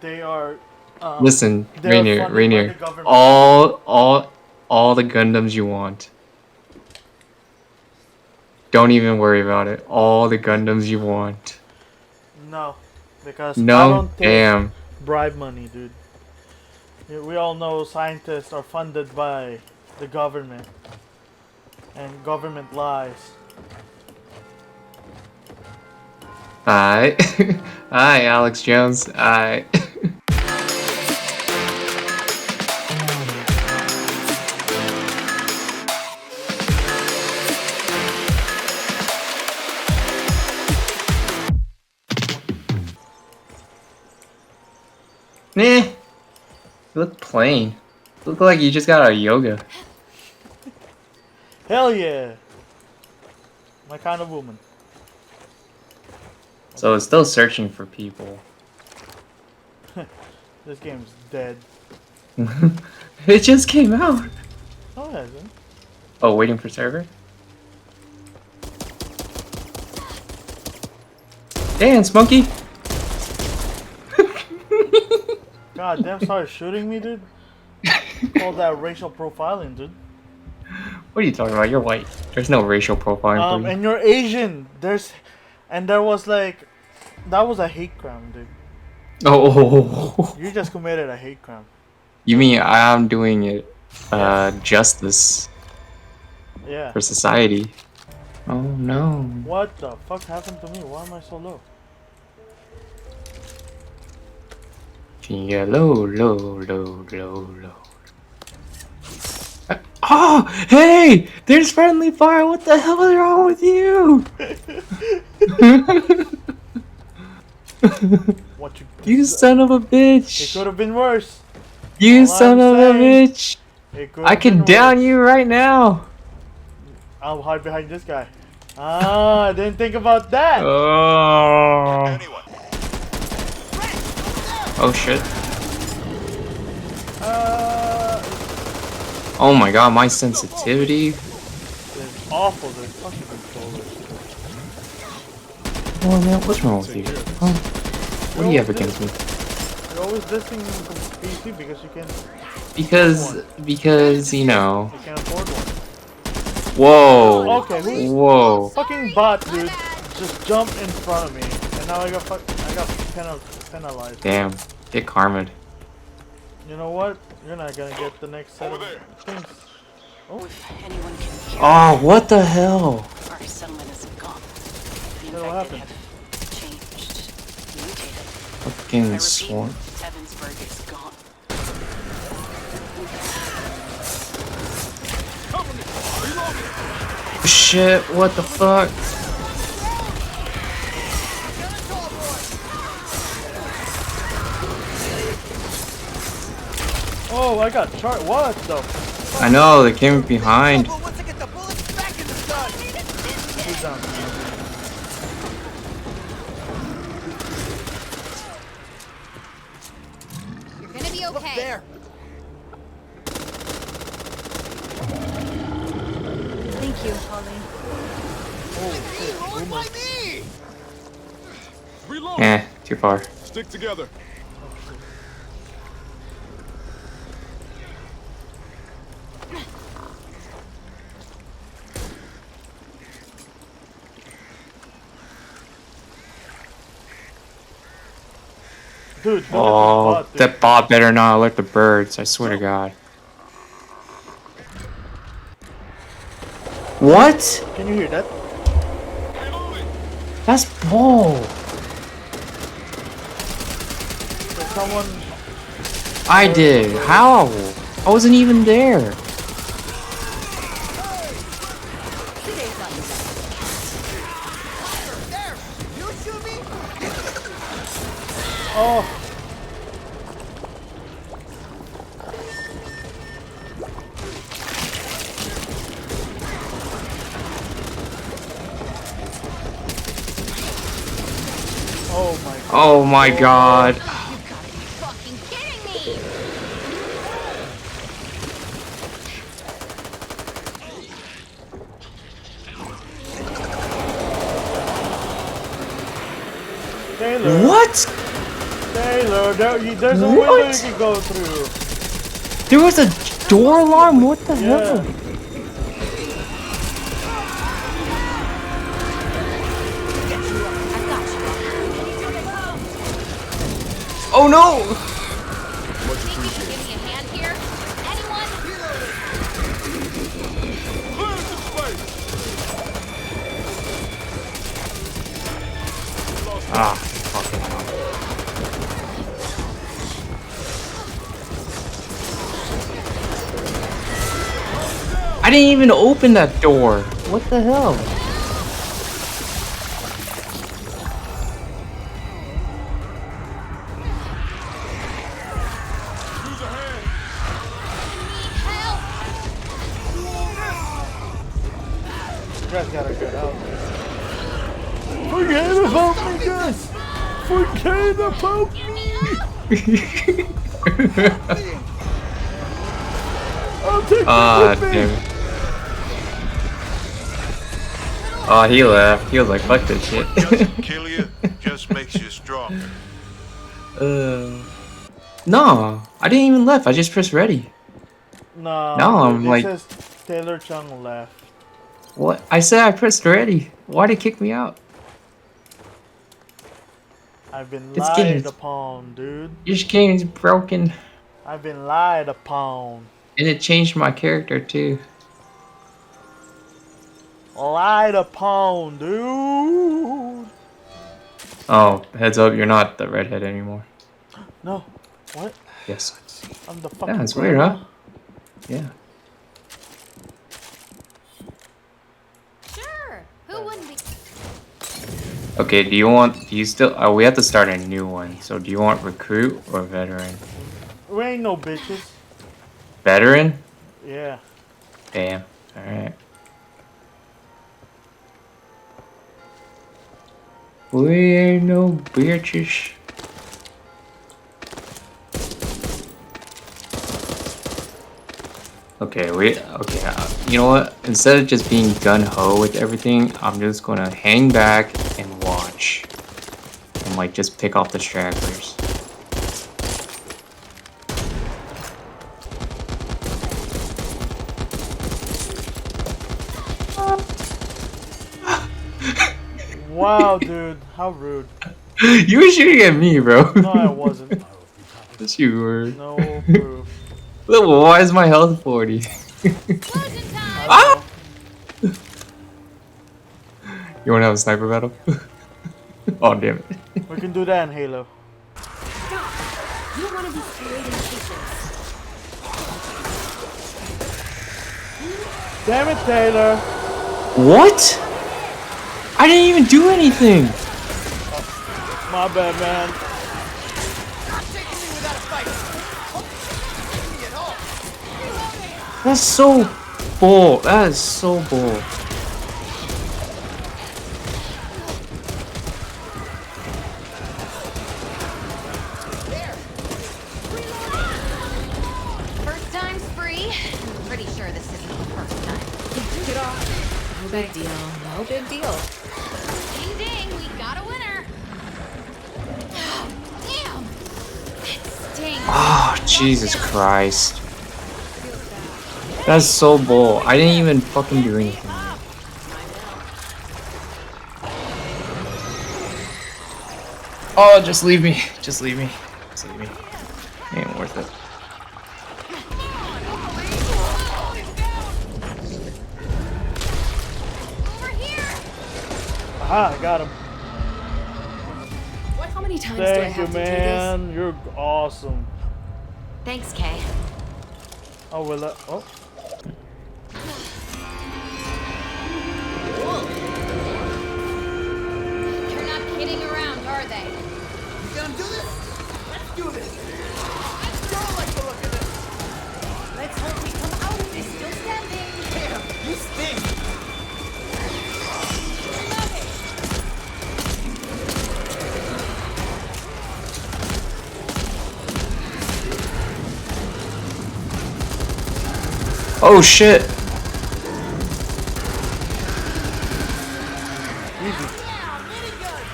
they are. Listen, They're Rainier, funded by the Rainier. government. All the Gundams you want. Don't even worry about it. All the Gundams you want. No, because I No, don't take damn. bribe money, dude. We all know scientists are funded by the government, and government lies. Alright. Hi, Alex Jones. Alright. Nah. You look plain. You look like you just got out of yoga. Hell yeah! My kind of woman. So it's still searching for people. This game's dead. It just came out. Oh, it hasn't. Oh, waiting for server? Dance, monkey! God damn, started shooting me, dude. Call that racial profiling, dude. What are you talking about? You're white. There's no racial profiling for you. And you're Asian. There was like, that was a hate crime, dude. Oh. You just committed a hate crime. You mean I'm doing it justice Yeah. for society? Oh no. What the fuck happened to me? Why am I so low? Yeah, low. Oh, hey! There's friendly fire! What the hell is wrong with you? What You son of a bitch! It could have been worse. You All son I'm of a saying, bitch! It could I have can been down worse. you right now! I'll hide behind this guy. Ah, I didn't think about that. Oh. Oh shit. Oh my god, my sensitivity. It's awful, the fucking controllers. Oh man, what's wrong with you? Oh. What do you have against me? You're always dissing PC because you can. Because you know. You can afford one. Whoa. Okay, Whoa. fucking bot, dude, just jumped in front of me, and now I got penalized. Damn. Get karma'd. You know what? You're not gonna get the next set of things. Oh. Oh, what the hell? Our settlement is gone. The What happened? have changed, mutated. Fucking swarm. Evansburg is gone. Shit, what the fuck? Oh, I got chart. What the? I know, they came behind. Who's down? You're gonna be okay. There. Thank you, Holly. Lord, why me? Reload. Eh, too far. Stick together. Dude, look at this Oh, bot, dude. that bot better not alert the birds, I swear to god. What? Can you hear that? That's bull. Did someone? I did. How? I wasn't even there. There. You shoot me? Oh. Oh my god. Oh my god. You gotta be fucking kidding me! Taylor. What? Taylor, there's a window you can go through. There was a door alarm? What the hell? Yeah. Oh no! Much Give appreciated. me a hand here. Anyone? Clear the space. Ah, fucking hell. I didn't even open that door. What the hell? Use a hand. Help! You guys gotta get out. Forget about me, guys. Forget about me. I'll take Ah, you with me. damn it. Oh, he left. He was like, fuck this shit. Doesn't kill you, just makes you stronger. No, I didn't even left. I just pressed ready. No, No, I'm dude, it like- says Taylor Chung left. What? I said I pressed ready. Why'd it kick me out? I've been This lied game is- upon, dude. This game is broken. I've been lied upon. And it changed my character too. Lied upon, dude. Oh, heads up, you're not the redhead anymore. No. What? Yes. I'm the fucking Yeah, it's weird, grandma. huh? Yeah. Sure. Who wouldn't be? Okay, do you still, we have to start a new one. So do you want recruit or veteran? We ain't no bitches. Veteran? Yeah. Damn. Alright. We ain't no bitches. Okay, you know what? Instead of just being gun-ho with everything, I'm just gonna hang back and watch. And like, just pick off the stragglers. Wow, dude. How rude. You were shooting at me, bro. No, I wasn't. Yes, you were. No proof. Look, why is my health 40? Closing time. Ah! You wanna have a sniper battle? Oh, damn it. We can do that in Halo. You don't want to be creating cases. Damn it, Taylor. What? I didn't even do anything. My bad, man. Not taking me without a fight. Taking me at all. That's so bull. That is so bull. First time's free. I'm pretty sure this isn't the first time. Get off. No big deal. No big deal. Ding ding, we got a winner. Damn. It stinks. Oh, Jesus Christ. That's so bull. I didn't even fucking do anything. Oh, just leave me. Just leave me. Just leave me. Ain't worth it. Over here. Aha, I got him. How many times do I Thank have you, to do this? man. You're awesome. Thanks, Kay. Oh, will I? Oh. They're not kidding around, are they? You gonna do this? Let's do this. I don't like the look of this. Let's hope we come out of this still standing. Damn, you stink. Oh, shit.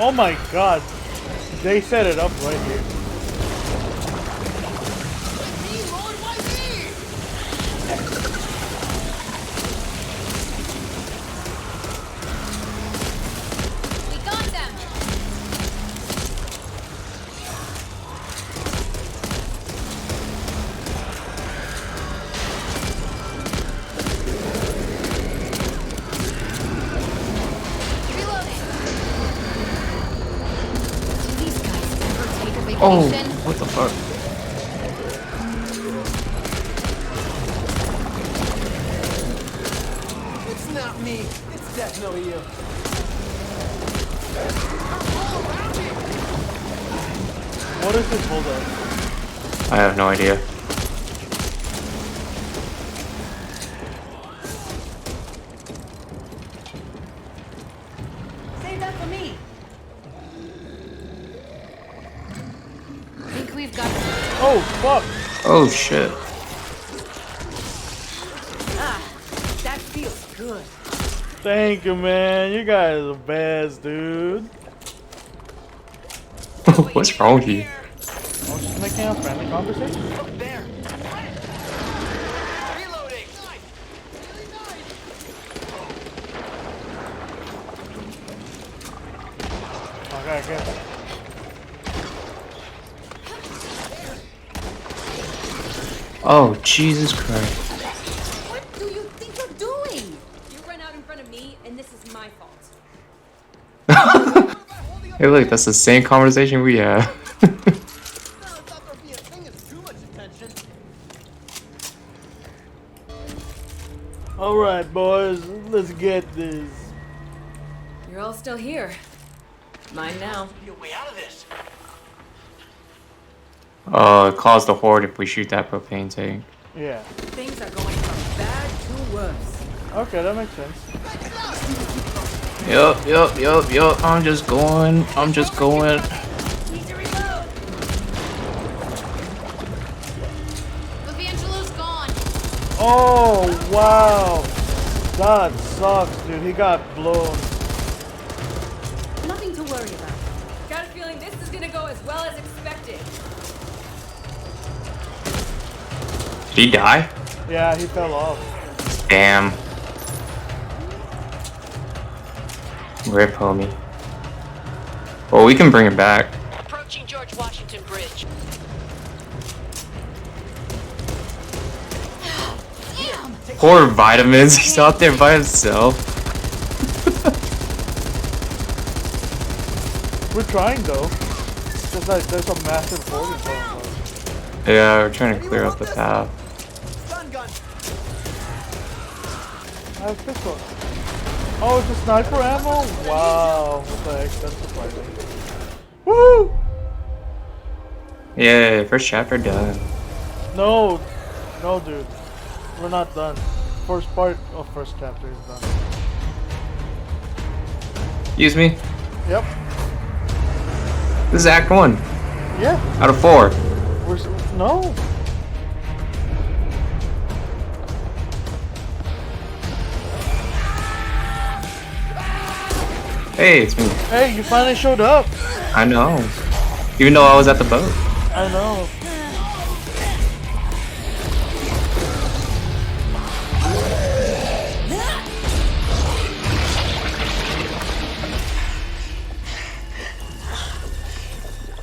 Oh my god. They set it up right here. Oh, location. what the fuck? It's not me. It's definitely you. What is this hold up? I have no idea. Save that for me. Think we've got. Oh fuck! Oh shit. That feels good. Thank you, man. You guys are the best, dude. What's wrong with you? I was just making a friendly conversation. There. Reloading. Okay, okay. Oh, Jesus Christ. What do you think you're doing? You run out in front of me, and this is my fault. Hey, look, that's the same conversation we had. I thought there'd be a thing of too much attention. Alright, boys. Let's get this. You're all still here. Mine now. Be a way out of this. Oh, it caused the horde if we shoot that propane tank. Yeah. Things are going from bad to worse. Okay, that makes sense. Yup. I'm just going. Levangelo's gone. Oh, wow. That sucks, dude. He got blown. Nothing to worry about. Got a feeling this is gonna go as well as expected. Did he die? Yeah, he fell off. Damn. Rip, homie. Well, we can bring it back. Approaching George Washington Bridge. Poor Vitamins, he's out there by himself. We're trying, though. It's just like there's a massive horde in front of us. Yeah, we're trying to clear up the path. Stun gun. I have pistol. Oh, it's a sniper ammo? Wow. What the heck? That's surprising. Woo! Yeah, first chapter done. No. No, dude. We're not done. First part of first chapter is done. Excuse me? Yep. This is Act 1 Yeah. out of 4. No. Hey, it's me. Hey, you finally showed up. I know. Even though I was at the boat. I know.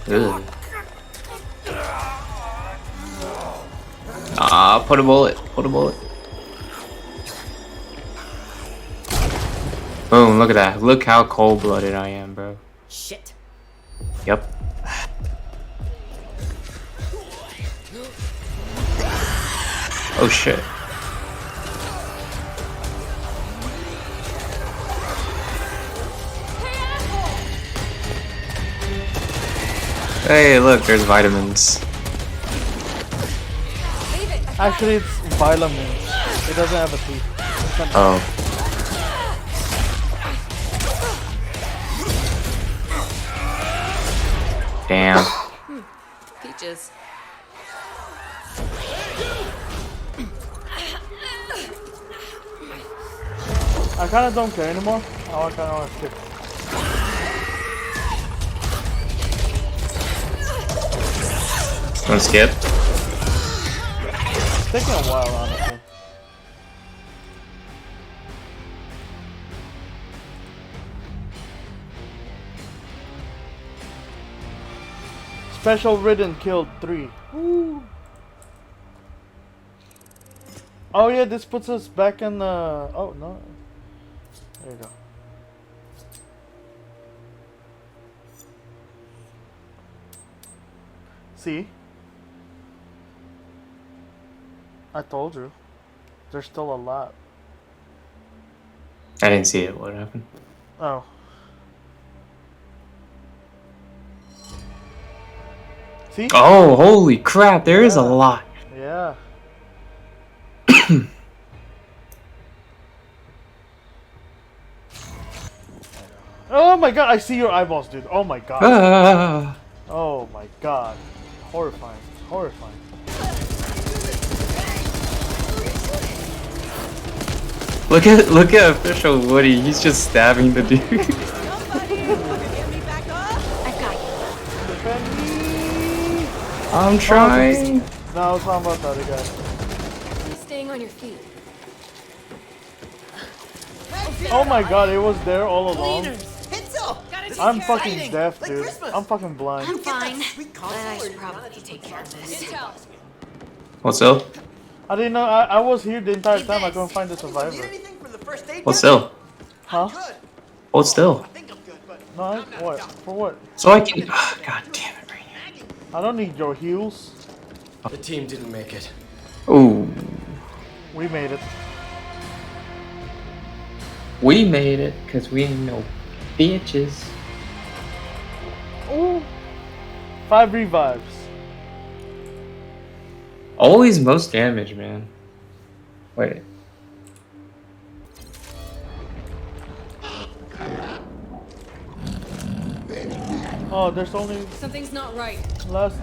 Ugh. Ah, put a bullet. Boom, look at that. Look how cold-blooded I am, bro. Shit. Yep. Oh shit. Hey, look, there's vitamins. Actually, it's vitamin. It doesn't have a T. Oh. Damn. Peaches. I kind of don't care anymore. Oh, I kind of want to skip. Wanna skip? It's taking a while, honestly. Special Ridden killed 3. Woo. Oh yeah, this puts us back in the... Oh no. There you go. See? I told you. There's still a lot. I didn't see it. What happened? Oh. See? Oh, holy crap! There is a Yeah. lot. Yeah. Oh my god, I see your eyeballs, dude. Oh my god. Ah. Oh my god. Horrifying. Horrifying. Look at official Woody. He's just stabbing the dude. Somebody, get me back up. I've got you. I'm trying. No, I was talking about the other guy. Staying on your feet. Oh my god, it was there all along. Hitzel! I'm fucking exciting. deaf, Like dude. Christmas. I'm fucking blind. I'm fine. Sweet But console I should or probably not? take care of this. Intel. What's up? I didn't know. I was here the entire Hey, time. I thanks. couldn't find the Need survivor. anything for the first aid What's kit? still? Huh? Good. Hold still. I think I'm good, but No, what? For what? So I can. Oh, God damn it! Right here. I don't need your heals. The team didn't make it. Ooh, We made it. we made it because we ain't no bitches. Ooh. 5 revives. Always most damage, man. Wait. Oh, there's only Something's not right. less.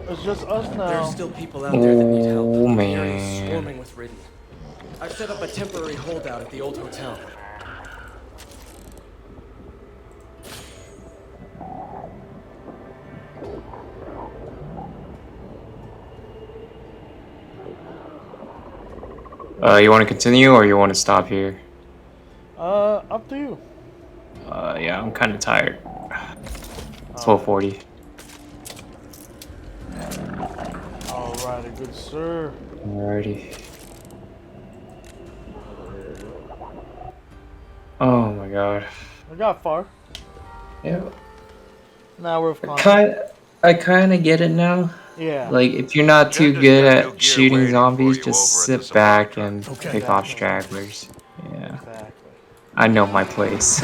It's just us There now. are still people out there that need help. Oh, The area is man. swarming with Ridden. I've set up a temporary holdout at the old hotel. You want to continue or you want to stop here? Up to you. Yeah, I'm kind of tired. It's 12:40. Alrighty, good sir. Alrighty. Oh my god. We got far. Yeah. Now we're fine. I kind of get it now. Yeah. Like, if you're not too Jenda's good got new at gear shooting waiting zombies, for you just over at the sit back supply and truck. pick off stragglers. Yeah. Exactly. I know my place.